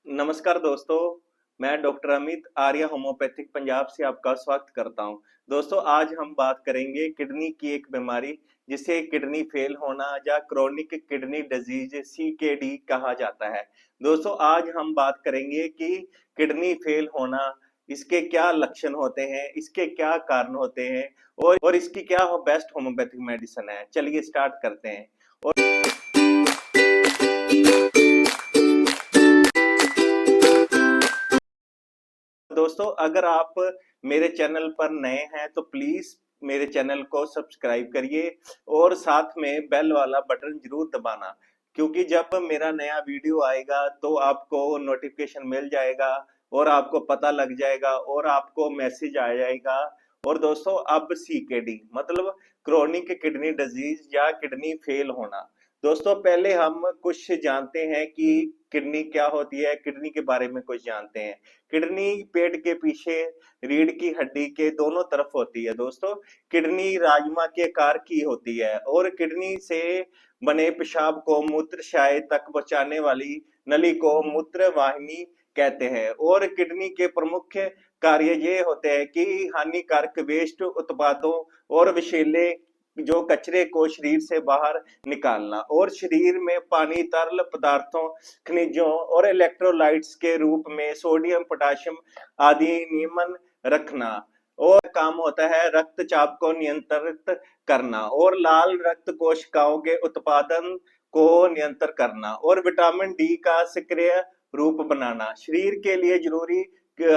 नमस्कार दोस्तों, मैं डॉक्टर अमित आर्य होम्योपैथिक पंजाब से आपका स्वागत करता हूं। दोस्तों, आज हम बात करेंगे किडनी की एक बीमारी जिसे किडनी फेल होना या क्रोनिक किडनी डिजीज सीकेडी कहा जाता है। दोस्तों, आज हम बात करेंगे कि किडनी फेल होना, इसके क्या लक्षण होते हैं, इसके क्या कारण होते हैं और इसकी क्या बेस्ट होम्योपैथिक मेडिसिन है। चलिए स्टार्ट करते हैं। दोस्तों, अगर आप मेरे चैनल पर नए हैं तो प्लीज मेरे चैनल को सब्सक्राइब करिए और साथ में बेल वाला बटन जरूर दबाना, क्योंकि जब मेरा नया वीडियो आएगा तो आपको नोटिफिकेशन मिल जाएगा और आपको पता लग जाएगा और आपको मैसेज आ जाएगा। और दोस्तों, अब सीकेडी मतलब क्रोनिक किडनी डिजीज या किडनी फेल होना। दोस्तों, पहले हम कुछ जानते हैं कि किडनी क्या होती है, किडनी के बारे में कुछ जानते हैं। किडनी पेट के पीछे रीढ़ की हड्डी के दोनों तरफ होती है। दोस्तों, किडनी राजमा के आकार की होती है और किडनी से बने पेशाब को मूत्राशय तक पहुंचाने वाली नली को मूत्र वाहिनी कहते हैं। और किडनी के प्रमुख कार्य ये होते हैं कि हानिकारक वेस्ट उत्पादों और विषैले जो कचरे को शरीर से बाहर निकालना और शरीर में पानी, तरल पदार्थों, खनिजों और इलेक्ट्रोलाइट्स के रूप में सोडियम, पोटाशियम आदि नियमन रखना। और काम होता है रक्तचाप को नियंत्रित करना और लाल रक्त कोशिकाओं के उत्पादन को नियंत्रित करना और विटामिन डी का सक्रिय रूप बनाना, शरीर के लिए जरूरी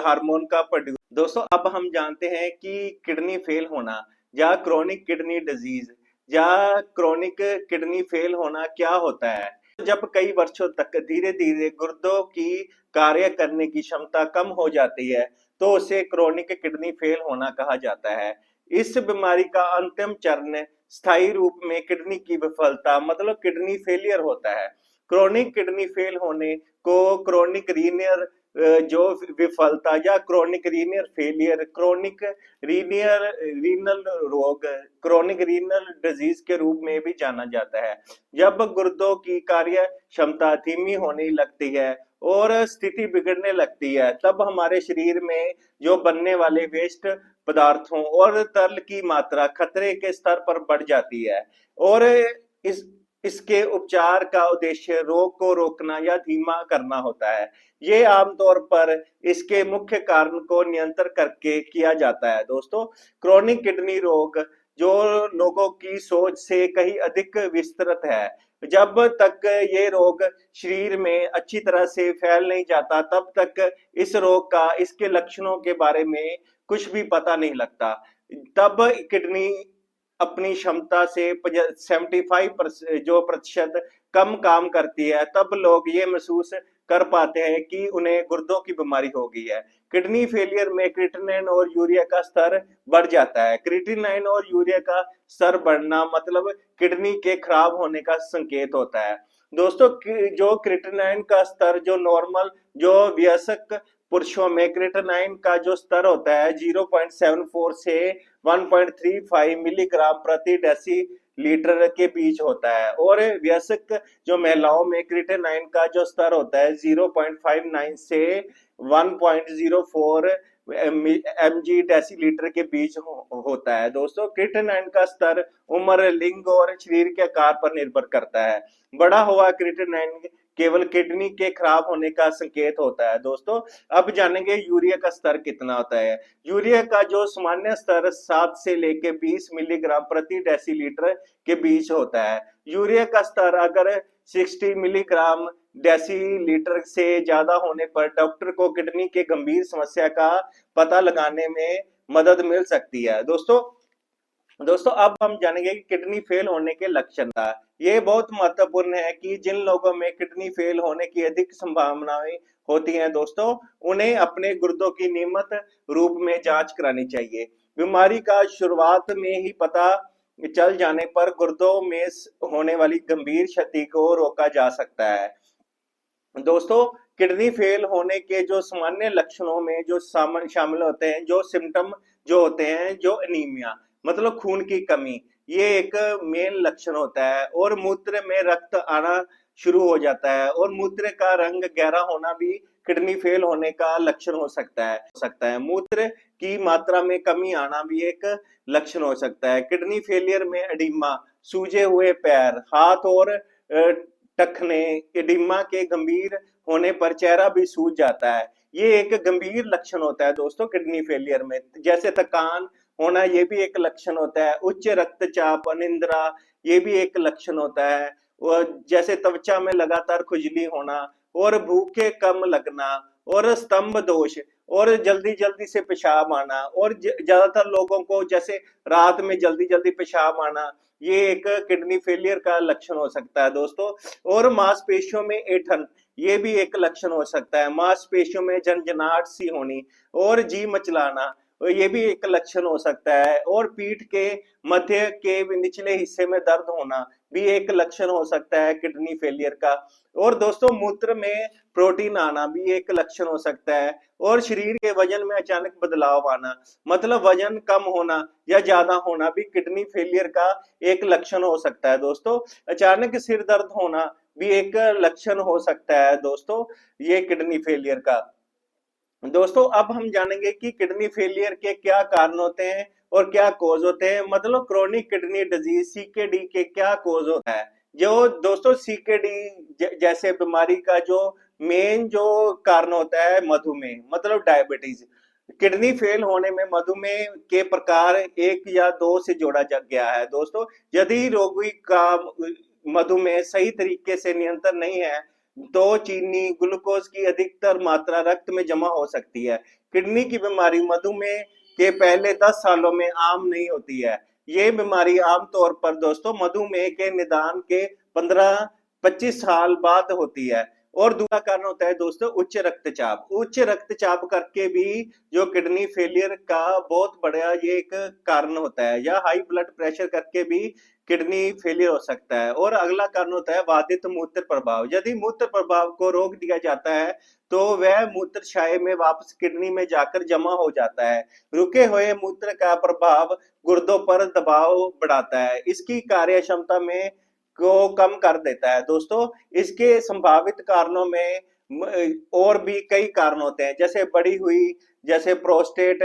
हार्मोन का प्रोड्यूस। दोस्तों, अब हम जानते हैं कि किडनी फेल होना या क्रोनिक किडनी डिजीज या क्रोनिक किडनी फेल होना क्या होता है। जब कई वर्षों तक धीरे धीरे गुर्दों की कार्य करने की क्षमता कम हो जाती है तो उसे क्रोनिक किडनी फेल होना कहा जाता है। इस बीमारी का अंतिम चरण स्थायी रूप में किडनी की विफलता मतलब किडनी फेलियर होता है। क्रोनिक किडनी फेल होने को क्रोनिक रीनियर जो विफलता या क्रोनिक रीनियर फेलियर, क्रोनिक रीनियर रीनल रोग, क्रोनिक रीनल डिजीज के रूप में भी जाना जाता है। जब गुर्दों की कार्य क्षमता धीमी होने लगती है और स्थिति बिगड़ने लगती है, तब हमारे शरीर में जो बनने वाले वेस्ट पदार्थों और तरल की मात्रा खतरे के स्तर पर बढ़ जाती है। और इस इसके उपचार का उद्देश्य रोग को रोकना या धीमा करना होता है। ये आमतौर पर इसके मुख्य कारण को नियंत्रण करके किया जाता है। दोस्तों, क्रोनिक किडनी रोग जो लोगों की सोच से कहीं अधिक विस्तृत है। जब तक ये रोग शरीर में अच्छी तरह से फैल नहीं जाता तब तक इस रोग का, इसके लक्षणों के बारे में कुछ भी पता नहीं लगता। तब किडनी अपनी क्षमता से 75% जो प्रतिशत कम काम करती है, तब लोग ये महसूस कर पाते हैं कि उन्हें गुर्दों की बीमारी हो गई है। किडनी फेलियर में क्रिएटिनिन और यूरिया का स्तर बढ़ जाता है। क्रिएटिनिन और यूरिया का स्तर बढ़ना मतलब किडनी के खराब होने का संकेत होता है। दोस्तों, जो क्रिएटिनिन का स्तर जो नॉर्मल, जो वयस्क पुरुषों में क्रिएटिनिन का जो स्तर होता है 0.74 से 1.35 मिलीग्राम प्रति डेसी लीटर के बीच होता है और वयस्क जो महिलाओं में क्रिएटिनिन का जो स्तर होता है 0.59 से 1.04 mg डेसीलीटर के बीच होता है। दोस्तों, क्रिएटिनिन का स्तर उम्र, लिंग और शरीर के आकार पर निर्भर करता है। बढ़ा हुआ क्रिएटिनिन केवल किडनी के खराब होने का संकेत होता है। दोस्तों, अब जानेंगे यूरिया का स्तर कितना होता है। यूरिया का जो सामान्य स्तर 7 से लेके 20 मिलीग्राम प्रति डेसीलीटर के बीच होता है। यूरिया का स्तर अगर 60 मिलीग्राम डेसीलीटर से ज्यादा होने पर डॉक्टर को किडनी के गंभीर समस्या का पता लगाने में मदद मिल सकती है। दोस्तों, अब हम जानेंगे कि किडनी फेल होने के लक्षण था। ये बहुत महत्वपूर्ण है कि जिन लोगों में किडनी फेल होने की अधिक संभावनाएं होती हैं, दोस्तों, उन्हें अपने गुर्दों की नियमित रूप में जांच करानी चाहिए। बीमारी का शुरुआत में ही पता चल जाने पर गुर्दों में होने वाली गंभीर क्षति को रोका जा सकता है। दोस्तों, किडनी फेल होने के जो सामान्य लक्षणों में जो शामिल होते हैं, जो सिम्टम जो होते हैं, जो एनीमिया मतलब खून की कमी, ये एक मेन लक्षण होता है और मूत्र में रक्त आना शुरू हो जाता है। और मूत्र का रंग गहरा होना भी किडनी फेल होने का लक्षण हो सकता है। मूत्र की मात्रा में कमी आना भी एक लक्षण हो सकता है। किडनी फेलियर में एडिमा, सूजे हुए पैर, हाथ और टखने, एडिमा के गंभीर होने पर चेहरा भी सूज जाता है। ये एक गंभीर लक्षण होता है दोस्तों किडनी फेलियर में। जैसे थकान होना, ये भी एक लक्षण होता है। उच्च रक्तचाप, अनिद्रा, ये भी एक लक्षण होता है। और जैसे त्वचा में लगातार खुजली होना, और भूखे कम लगना, और स्तंभ दोष, और जल्दी जल्दी से पेशाब आना, और ज्यादातर लोगों को जैसे रात में जल्दी जल्दी पेशाब आना, ये एक किडनी फेलियर का लक्षण हो सकता है दोस्तों। और मांसपेशियों में ऐंठन, ये भी एक लक्षण हो सकता है। मांसपेशियों में झनझनाहट सी होनी और जी मचलाना, ये भी एक लक्षण हो सकता है। और पीठ के मध्य के निचले हिस्से में दर्द होना भी एक लक्षण हो सकता है किडनी फेलियर का। और दोस्तों मूत्र में प्रोटीन आना भी एक लक्षण हो सकता है। और शरीर के वजन में अचानक बदलाव आना, मतलब वजन कम होना या ज्यादा होना भी किडनी फेलियर का एक लक्षण हो सकता है दोस्तों। अचानक सिर दर्द होना भी एक लक्षण हो सकता है दोस्तों, ये किडनी फेलियर का। दोस्तों अब हम जानेंगे कि किडनी फेलियर के क्या कारण होते हैं और क्या कोज होते हैं, मतलब क्रोनिक किडनी डिजीज सीकेडी के क्या कोज होता है। जो दोस्तों सीकेडी जैसे बीमारी का जो मेन जो कारण होता है मधुमेह, मतलब डायबिटीज। किडनी फेल होने में मधुमेह के प्रकार 1 या 2 से जोड़ा गया है दोस्तों। यदि रोगी का मधुमेह सही तरीके से नियंत्रण नहीं है तो चीनी, ग्लूकोज की अधिकतर मात्रा रक्त में जमा हो सकती है। किडनी की बीमारी मधुमेह के पहले 10 सालों में आम नहीं होती है। ये बीमारी आमतौर पर दोस्तों मधुमेह के निदान के 15-25 साल बाद होती है। और दूसरा कारण होता है दोस्तों उच्च रक्तचाप। उच्च रक्तचाप करके भी जो किडनी फेलियर का बहुत बड़ा ये एक कारण होता है, या हाई ब्लड प्रेशर करके भी किडनी फेलियर हो सकता है। और अगला कारण होता है बाधित मूत्र प्रभाव। यदि मूत्र प्रभाव को रोक दिया जाता है तो वह मूत्राशय में वापस किडनी में जाकर जमा हो जाता है। रुके हुए मूत्र का प्रभाव गुर्दों पर दबाव बढ़ाता है, इसकी कार्य क्षमता में को कम कर देता है दोस्तों। इसके संभावित कारणों में और भी कई कारण होते हैं, जैसे बढ़ी हुई जैसे प्रोस्टेट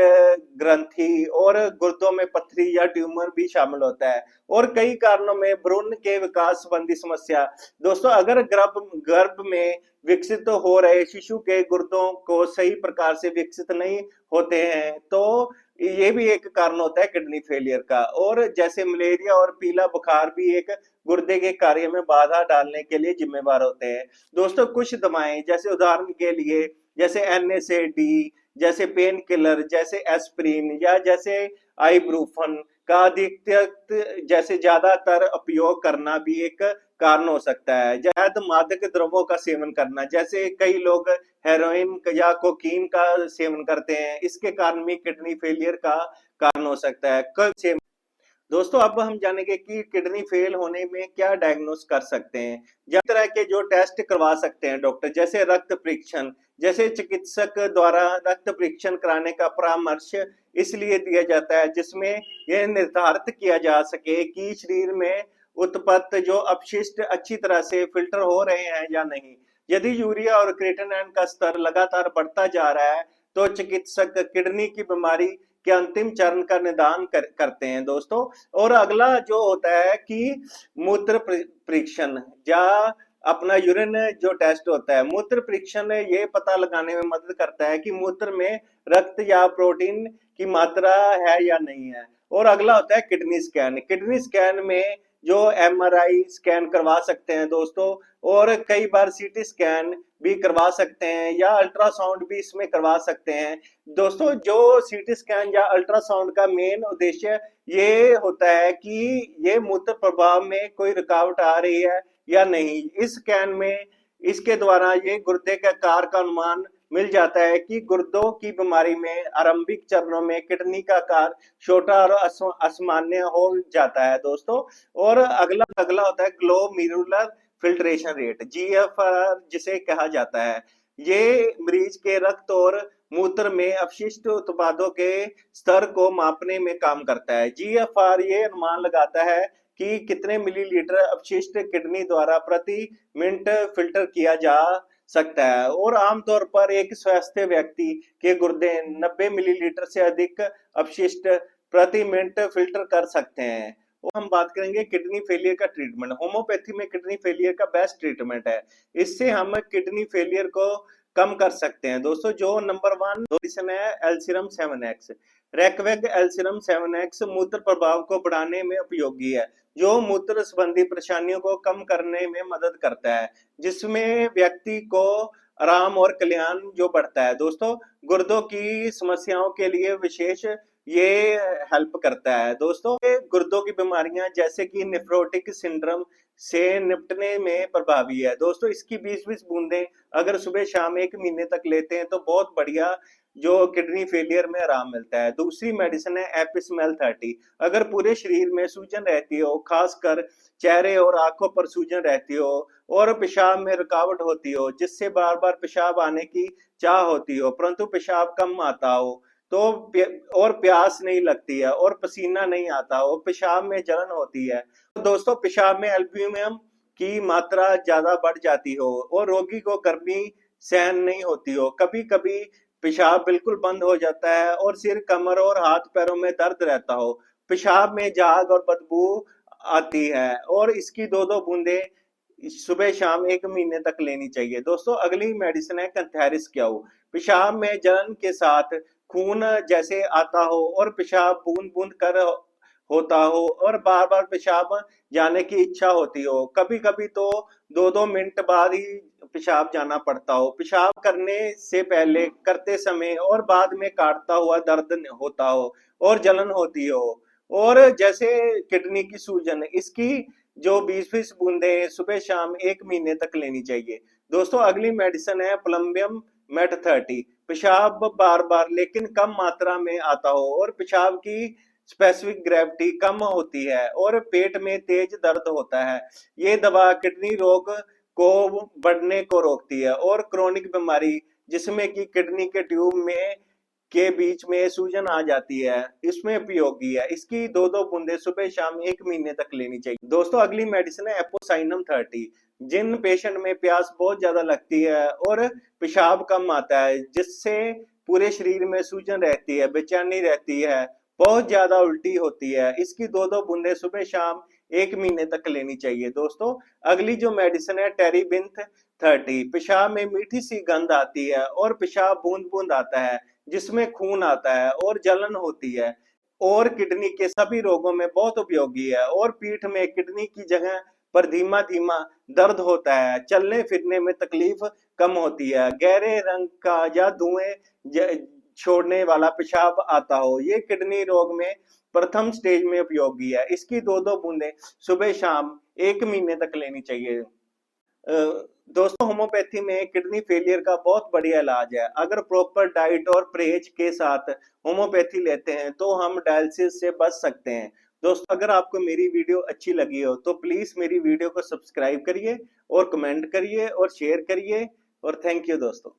ग्रंथि, और गुर्दों में पथरी या ट्यूमर भी शामिल होता है। और कई कारणों में भ्रूण के विकास संबंधी समस्या। दोस्तों अगर गर्भ में विकसित हो रहे शिशु के गुर्दों को सही प्रकार से विकसित नहीं होते हैं तो ये भी एक कारण होता है किडनी फेलियर का। और जैसे मलेरिया और पीला बुखार भी एक गुर्दे के कार्य में बाधा डालने के लिए जिम्मेवार होते हैं दोस्तों। कुछ दवाएं जैसे उदाहरण के लिए जैसे NSAID, जैसे पेन किलर, जैसे एस्प्रिन, या जैसे आइब्रूफन का अधिकतर जैसे ज्यादातर उपयोग करना भी एक कारण हो सकता है। ज्यादा मादक द्रव्यों का सेवन करना, जैसे कई लोग हेरोइन या कोकीन का सेवन करते हैं, इसके कारण भी किडनी फेलियर का कारण हो सकता है। दोस्तों अब हम जानेंगे कि किडनी फेल होने में क्या डायग्नोस कर सकते हैं। जिस तरह के जो टेस्ट करवा सकते हैं डॉक्टर, जैसे रक्त परीक्षण, जैसे चिकित्सक द्वारा रक्त परीक्षण कराने का परामर्श इसलिए दिया जाता है जिसमें यह निर्धारित किया जा सके कि शरीर में उत्पन्न जो अपशिष्ट अच्छी तरह से फिल्टर हो रहे हैं या नहीं। यदि यूरिया और क्रिएटिनिन का स्तर लगातार बढ़ता जा रहा है तो चिकित्सक किडनी की बीमारी के अंतिम चरण का निदान करते हैं दोस्तों। और अगला जो होता है कि मूत्र परीक्षण या अपना यूरिन जो टेस्ट होता है। मूत्र परीक्षण ये पता लगाने में मदद करता है कि मूत्र में रक्त या प्रोटीन की मात्रा है या नहीं है। और अगला होता है किडनी स्कैन। किडनी स्कैन में जो MRI स्कैन करवा सकते हैं दोस्तों, और कई बार CT स्कैन भी करवा सकते हैं, या अल्ट्रासाउंड भी इसमें करवा सकते हैं दोस्तों। जो CT स्कैन या अल्ट्रासाउंड का मेन उद्देश्य ये होता है कि ये मूत्र प्रभाव में कोई रुकावट आ रही है या नहीं। इस स्कैन में इसके द्वारा ये गुर्दे के आकार का अनुमान मिल जाता है कि गुर्दों की बीमारी में आरंभिक चरणों में किडनी का आकार छोटा और असामान्य हो जाता है दोस्तों। और अगला होता है ग्लोमेरुलर फिल्ट्रेशन रेट, GFR जिसे कहा जाता है। ये मरीज के रक्त और मूत्र में अपशिष्ट उत्पादों के स्तर को मापने में काम करता है। GFR ये अनुमान लगाता है कि कितने मिलीलीटर अपशिष्ट किडनी द्वारा प्रति मिनट फिल्टर किया जा सकता है। और आमतौर पर एक स्वस्थ व्यक्ति के गुर्दे 90 मिलीलीटर से अधिक अपशिष्ट प्रति मिनट फिल्टर कर सकते हैं। और हम बात करेंगे किडनी फेलियर का ट्रीटमेंट। होम्योपैथी में किडनी फेलियर का बेस्ट ट्रीटमेंट है। इससे हम किडनी फेलियर को कम कर सकते हैं। दोस्तों जो नंबर 1 मेडिसिन है एल्सीरम 7x। रेकवेग एल्सीरम 7x मूत्र प्रभाव को बढ़ाने में उपयोगी है, जो मूत्र संबंधी परेशानियों को कम करने में मदद करता है, जिसमें व्यक्ति को आराम और कल्याण जो बढ़ता है। दोस्तों गुर्दों की समस्याओं के लिए विशेष ये हेल्प करता है। दोस्तों गुर्दों की बीमारियां जैसे कि नेफ्रोटिक सिंड्रोम से निपटने में प्रभावी है। दोस्तों इसकी 20-20 बूंदें अगर सुबह शाम 1 महीने तक लेते हैं तो बहुत बढ़िया जो किडनी फेलियर में आराम मिलता है। दूसरी मेडिसिन है एपिसमेल 30। अगर पूरे शरीर में सूजन रहती हो, खासकर चेहरे और आंखों पर सूजन रहती हो और पेशाब में रुकावट होती हो, जिससे बार बार पेशाब आने की चाह होती हो परंतु पेशाब कम आता हो, तो और प्यास नहीं लगती है और पसीना नहीं आता हो, पेशाब में जलन होती है, तो दोस्तों पेशाब में एल्ब्यूमिन की मात्रा ज्यादा बढ़ जाती हो और रोगी को गर्मी सहन नहीं होती हो, कभी कभी पेशाब बिल्कुल बंद हो जाता है और सिर, कमर और हाथ पैरों में दर्द रहता हो, पेशाब में झाग और बदबू आती है और इसकी 2-2 बूंदे सुबह शाम 1 महीने तक लेनी चाहिए। दोस्तों अगली मेडिसिन है कैंथेरिस क्याऊ। पेशाब में जलन के साथ खून जैसे आता हो और पेशाब बूंद बूंद कर होता हो और बार बार पेशाब जाने की इच्छा होती हो, कभी कभी तो 2-2 मिनट बाद ही पेशाब जाना पड़ता हो, पेशाब करने से पहले, करते समय और बाद में काटता हुआ दर्द होता हो और जलन होती हो, और जैसे किडनी की सूजन, इसकी जो 20-20 बूंदे सुबह शाम 1 महीने तक लेनी चाहिए। दोस्तों अगली मेडिसिन है प्लम्बियम मेट 30। पेशाब बार बार लेकिन कम मात्रा में आता हो और पेशाब की स्पेसिफिक ग्रेविटी कम होती है और पेट में तेज दर्द होता है, ये दवा किडनी रोग को बढ़ने को रोकती है और क्रोनिक बीमारी जिसमें कि किडनी के ट्यूब में के बीच में सूजन आ जाती है, इसमें उपयोगी है। इसकी 2-2 बूंदे सुबह शाम 1 महीने तक लेनी चाहिए। दोस्तों अगली मेडिसिन है एपोसाइनम 30। जिन पेशेंट में प्यास बहुत ज्यादा लगती है और पेशाब कम आता है, जिससे पूरे शरीर में सूजन रहती है, बेचैनी रहती है, बहुत ज्यादा उल्टी होती है, इसकी 2-2 बूंदे सुबह शाम 1 महीने तक लेनी चाहिए। दोस्तों अगली जो मेडिसिन है टेरीबिंथ 30। पेशाब में मीठी सी गंध आती है और पेशाब बूंद बूंद आता है, जिसमें खून आता है और जलन होती है और किडनी के सभी रोगों में बहुत उपयोगी है, और पीठ में किडनी की जगह पर धीमा धीमा दर्द होता है, चलने फिरने में तकलीफ कम होती है, गहरे रंग का या धुएं छोड़ने वाला पेशाब आता हो, ये किडनी रोग में प्रथम स्टेज में उपयोगी है। इसकी 2-2 बूंदे सुबह शाम 1 महीने तक लेनी चाहिए। दोस्तों होम्योपैथी में किडनी फेलियर का बहुत बढ़िया इलाज है। अगर प्रॉपर डाइट और परहेज के साथ होम्योपैथी लेते हैं तो हम डायलिसिस से बच सकते हैं। दोस्तों अगर आपको मेरी वीडियो अच्छी लगी हो तो प्लीज मेरी वीडियो को सब्सक्राइब करिए और कमेंट करिए और शेयर करिए, और थैंक यू दोस्तों।